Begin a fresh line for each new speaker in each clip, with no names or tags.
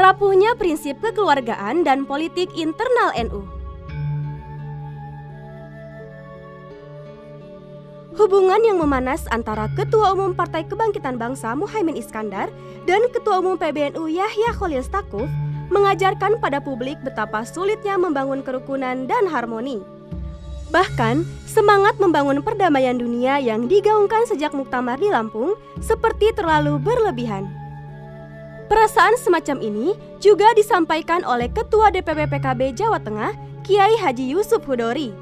Rapuhnya prinsip kekeluargaan dan politik internal NU. Hubungan yang memanas antara Ketua Umum Partai Kebangkitan Bangsa Muhaimin Iskandar dan Ketua Umum PBNU Yahya Khalil Stakuf mengajarkan pada publik betapa sulitnya membangun kerukunan dan harmoni. Bahkan, semangat membangun perdamaian dunia yang digaungkan sejak Muktamar di Lampung seperti terlalu berlebihan. Perasaan semacam ini juga disampaikan oleh Ketua DPP PKB Jawa Tengah, Kiai Haji Yusuf Hudori.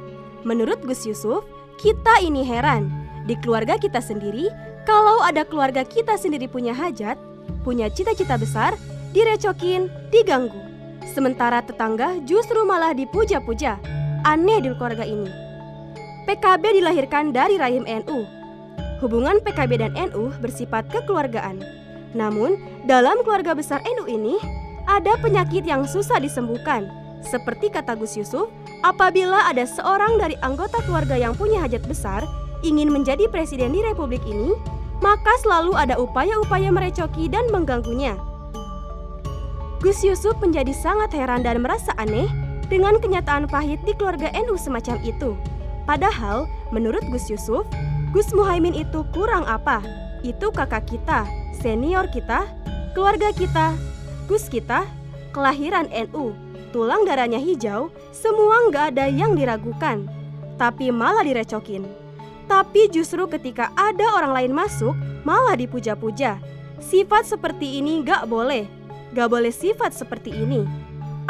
Menurut Gus Yusuf, kita ini heran, di keluarga kita sendiri, kalau ada keluarga kita sendiri punya hajat, punya cita-cita besar, direcokin, diganggu. Sementara tetangga justru malah dipuja-puja. Aneh di keluarga ini. PKB dilahirkan dari rahim NU. Hubungan PKB dan NU bersifat kekeluargaan. Namun, dalam keluarga besar NU ini, ada penyakit yang susah disembuhkan. Seperti kata Gus Yusuf, apabila ada seorang dari anggota keluarga yang punya hajat besar ingin menjadi presiden di republik ini, maka selalu ada upaya-upaya merecoki dan mengganggunya. Gus Yusuf menjadi sangat heran dan merasa aneh dengan kenyataan pahit di keluarga NU semacam itu. Padahal, menurut Gus Yusuf, Gus Muhaimin itu kurang apa? Itu kakak kita, senior kita, keluarga kita, Gus kita, kelahiran NU, tulang darahnya hijau, semua nggak ada yang diragukan. Tapi malah direcokin. Tapi justru ketika ada orang lain masuk, malah dipuja-puja. Sifat seperti ini nggak boleh. Nggak boleh sifat seperti ini.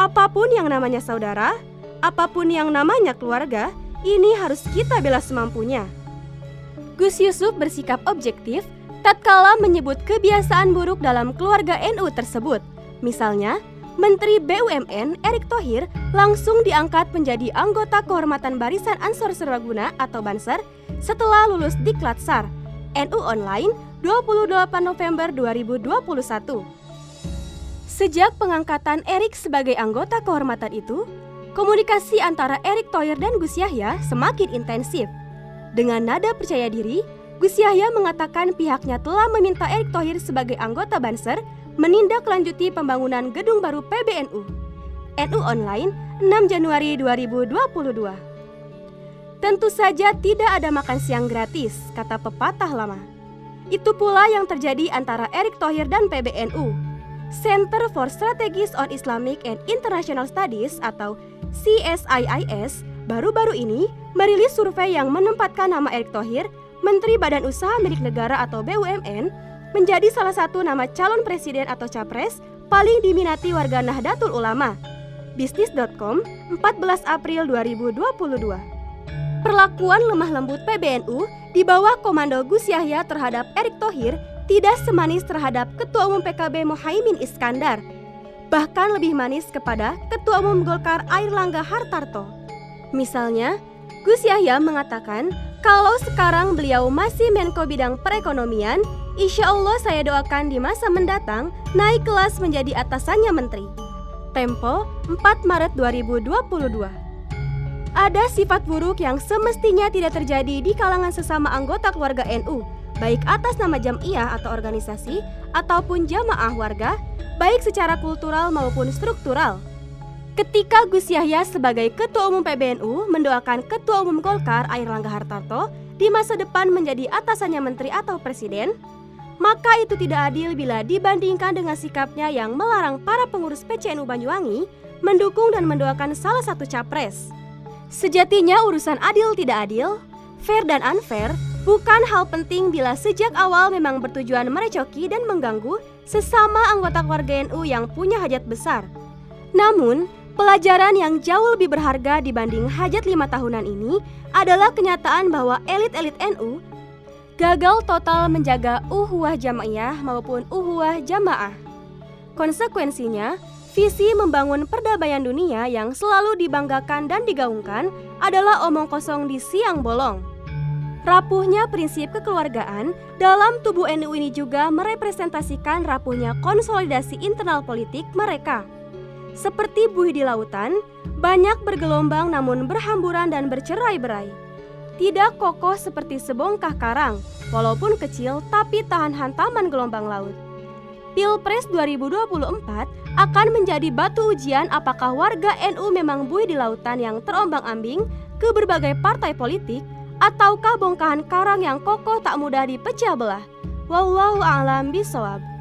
Apapun yang namanya saudara, apapun yang namanya keluarga, ini harus kita bela semampunya. Gus Yusuf bersikap objektif tatkala menyebut kebiasaan buruk dalam keluarga NU tersebut. Misalnya, Menteri BUMN Erick Thohir langsung diangkat menjadi anggota kehormatan Barisan Ansor Serbaguna atau Banser setelah lulus Diklat-Sar NU Online 28 November 2021. Sejak pengangkatan Erick sebagai anggota kehormatan itu, komunikasi antara Erick Thohir dan Gus Yahya semakin intensif. Dengan nada percaya diri, Gus Yahya mengatakan pihaknya telah meminta Erick Thohir sebagai anggota Banser menindaklanjuti pembangunan gedung baru PBNU. NU Online 6 Januari 2022. Tentu saja tidak ada makan siang gratis, kata pepatah lama. Itu pula yang terjadi antara Erick Thohir dan PBNU. Center for Strategies on Islamic and International Studies atau CSIIS baru-baru ini merilis survei yang menempatkan nama Erick Thohir, Menteri Badan Usaha Milik Negara atau BUMN, menjadi salah satu nama calon presiden atau capres paling diminati warga Nahdlatul Ulama. Bisnis.com 14 April 2022. Perlakuan lemah lembut PBNU di bawah komando Gus Yahya terhadap Erick Thohir tidak semanis terhadap Ketua Umum PKB Muhaimin Iskandar. Bahkan lebih manis kepada Ketua Umum Golkar Airlangga Hartarto. Misalnya, Gus Yahya mengatakan kalau sekarang beliau masih Menko Bidang Perekonomian, insya Allah saya doakan di masa mendatang naik kelas menjadi atasannya menteri. Tempo 4 Maret 2022. Ada sifat buruk yang semestinya tidak terjadi di kalangan sesama anggota keluarga NU, baik atas nama jamiah atau organisasi ataupun jamaah warga, baik secara kultural maupun struktural. Ketika Gus Yahya sebagai Ketua Umum PBNU mendoakan Ketua Umum Golkar Airlangga Hartarto di masa depan menjadi atasannya menteri atau presiden, maka itu tidak adil bila dibandingkan dengan sikapnya yang melarang para pengurus PCNU Banyuwangi mendukung dan mendoakan salah satu capres. Sejatinya urusan adil tidak adil, fair dan unfair bukan hal penting bila sejak awal memang bertujuan merecoki dan mengganggu sesama anggota keluarga NU yang punya hajat besar. Namun, pelajaran yang jauh lebih berharga dibanding hajat 5 tahunan ini adalah kenyataan bahwa elit-elit NU gagal total menjaga uhuwah jamaiyah maupun uhuwah jamaah. Konsekuensinya, visi membangun perdamaian dunia yang selalu dibanggakan dan digaungkan adalah omong kosong di siang bolong. Rapuhnya prinsip kekeluargaan dalam tubuh NU ini juga merepresentasikan rapuhnya konsolidasi internal politik mereka. Seperti buih di lautan, banyak bergelombang namun berhamburan dan bercerai-berai. Tidak kokoh seperti sebongkah karang, walaupun kecil tapi tahan hantaman gelombang laut. Pilpres 2024 akan menjadi batu ujian apakah warga NU memang buih di lautan yang terombang-ambing ke berbagai partai politik, ataukah bongkahan karang yang kokoh tak mudah dipecah belah. Wallahu a'lam bishawab.